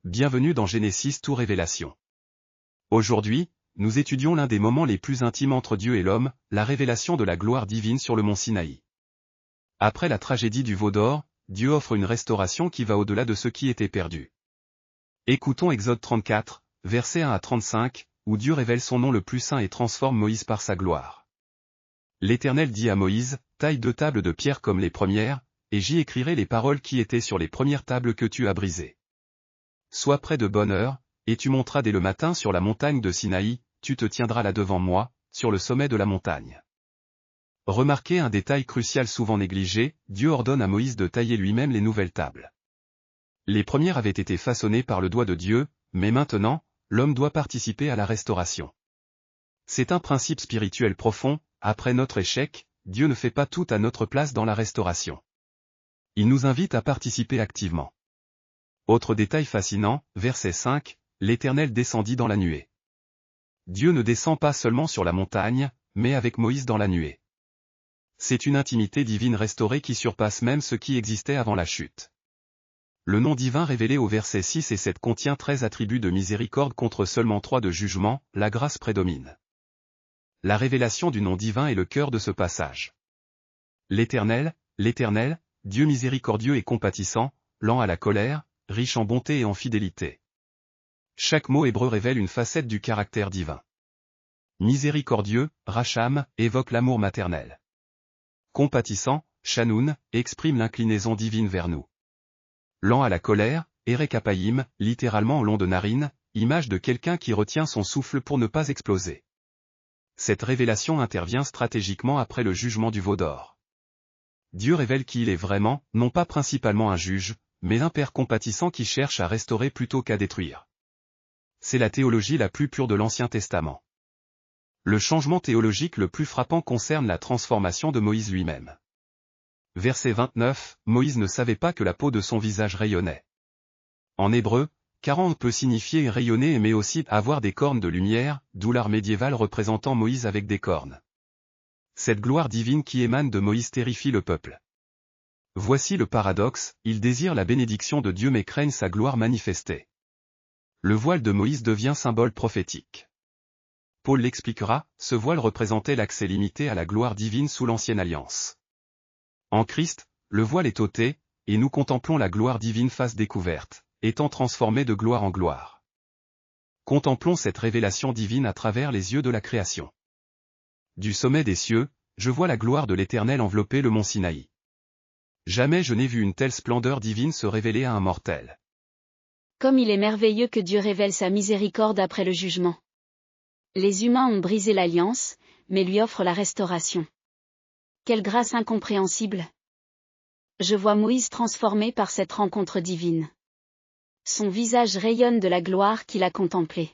bienvenue dans Genesis to Révélation. Aujourd'hui, nous étudions l'un des moments les plus intimes entre Dieu et l'homme, la révélation de la gloire divine sur le mont Sinaï. Après la tragédie du veau d'or, Dieu offre une restauration qui va au-delà de ce qui était perdu. Écoutons Exode 34, versets 1 à 35, où Dieu révèle son nom le plus saint et transforme Moïse par sa gloire. L'Éternel dit à Moïse, « Taille 2 tables de pierre comme les premières, et j'y écrirai les paroles qui étaient sur les premières tables que tu as brisées. Sois prêt de bonne heure, et tu monteras dès le matin sur la montagne de Sinaï, tu te tiendras là devant moi, sur le sommet de la montagne. » Remarquez un détail crucial souvent négligé, Dieu ordonne à Moïse de tailler lui-même les nouvelles tables. Les premières avaient été façonnées par le doigt de Dieu, mais maintenant, l'homme doit participer à la restauration. C'est un principe spirituel profond, après notre échec, Dieu ne fait pas tout à notre place dans la restauration. Il nous invite à participer activement. Autre détail fascinant, verset 5, l'Éternel descendit dans la nuée. Dieu ne descend pas seulement sur la montagne, mais avec Moïse dans la nuée. C'est une intimité divine restaurée qui surpasse même ce qui existait avant la chute. Le nom divin révélé au verset 6 et 7 contient 13 attributs de miséricorde contre seulement 3 de jugement, la grâce prédomine. La révélation du nom divin est le cœur de ce passage. L'Éternel, Dieu miséricordieux et compatissant, lent à la colère, riche en bonté et en fidélité. Chaque mot hébreu révèle une facette du caractère divin. Miséricordieux, Racham, évoque l'amour maternel. Compatissant, Shanoun, exprime l'inclinaison divine vers nous. Lent à la colère, Erekapayim, littéralement long de narine, image de quelqu'un qui retient son souffle pour ne pas exploser. Cette révélation intervient stratégiquement après le jugement du veau d'or. Dieu révèle qui il est vraiment, non pas principalement un juge, mais un père compatissant qui cherche à restaurer plutôt qu'à détruire. C'est la théologie la plus pure de l'Ancien Testament. Le changement théologique le plus frappant concerne la transformation de Moïse lui-même. Verset 29, Moïse ne savait pas que la peau de son visage rayonnait. En hébreu, Karan peut signifier rayonner mais aussi avoir des cornes de lumière, d'où l'art médiéval représentant Moïse avec des cornes. Cette gloire divine qui émane de Moïse terrifie le peuple. Voici le paradoxe, ils désirent la bénédiction de Dieu mais craignent sa gloire manifestée. Le voile de Moïse devient symbole prophétique. Paul l'expliquera, ce voile représentait l'accès limité à la gloire divine sous l'Ancienne Alliance. En Christ, le voile est ôté, et nous contemplons la gloire divine face découverte, étant transformés de gloire en gloire. Contemplons cette révélation divine à travers les yeux de la création. Du sommet des cieux, je vois la gloire de l'Éternel envelopper le mont Sinaï. Jamais je n'ai vu une telle splendeur divine se révéler à un mortel. Comme il est merveilleux que Dieu révèle sa miséricorde après le jugement. Les humains ont brisé l'alliance, mais lui offrent la restauration. Quelle grâce incompréhensible! Je vois Moïse transformé par cette rencontre divine. Son visage rayonne de la gloire qu'il a contemplée.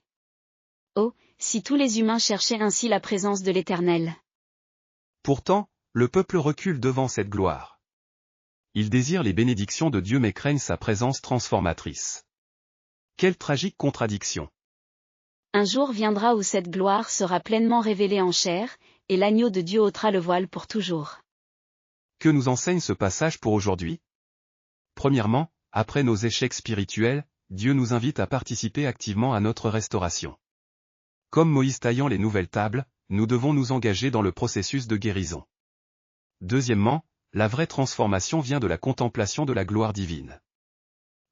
Oh, si tous les humains cherchaient ainsi la présence de l'Éternel! Pourtant, le peuple recule devant cette gloire. Il désire les bénédictions de Dieu mais craignent sa présence transformatrice. Quelle tragique contradiction! Un jour viendra où cette gloire sera pleinement révélée en chair, et l'agneau de Dieu ôtera le voile pour toujours. Que nous enseigne ce passage pour aujourd'hui? Premièrement, après nos échecs spirituels, Dieu nous invite à participer activement à notre restauration. Comme Moïse taillant les nouvelles tables, nous devons nous engager dans le processus de guérison. Deuxièmement, la vraie transformation vient de la contemplation de la gloire divine.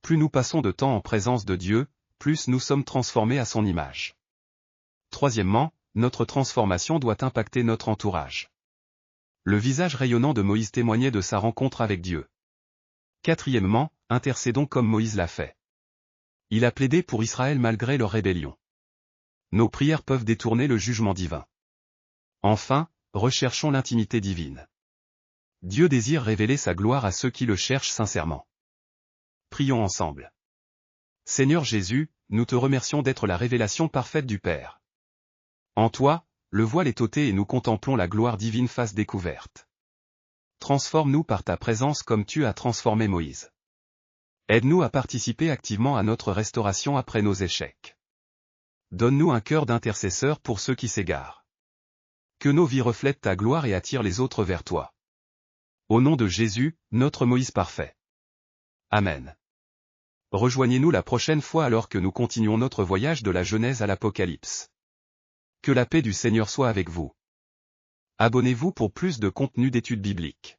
Plus nous passons de temps en présence de Dieu, plus nous sommes transformés à son image. Troisièmement, notre transformation doit impacter notre entourage. Le visage rayonnant de Moïse témoignait de sa rencontre avec Dieu. Quatrièmement, intercédons comme Moïse l'a fait. Il a plaidé pour Israël malgré leur rébellion. Nos prières peuvent détourner le jugement divin. Enfin, recherchons l'intimité divine. Dieu désire révéler sa gloire à ceux qui le cherchent sincèrement. Prions ensemble. Seigneur Jésus, nous te remercions d'être la révélation parfaite du Père. En toi, le voile est ôté et nous contemplons la gloire divine face découverte. Transforme-nous par ta présence comme tu as transformé Moïse. Aide-nous à participer activement à notre restauration après nos échecs. Donne-nous un cœur d'intercesseur pour ceux qui s'égarent. Que nos vies reflètent ta gloire et attirent les autres vers toi. Au nom de Jésus, notre Moïse parfait. Amen. Rejoignez-nous la prochaine fois alors que nous continuons notre voyage de la Genèse à l'Apocalypse. Que la paix du Seigneur soit avec vous. Abonnez-vous pour plus de contenu d'études bibliques.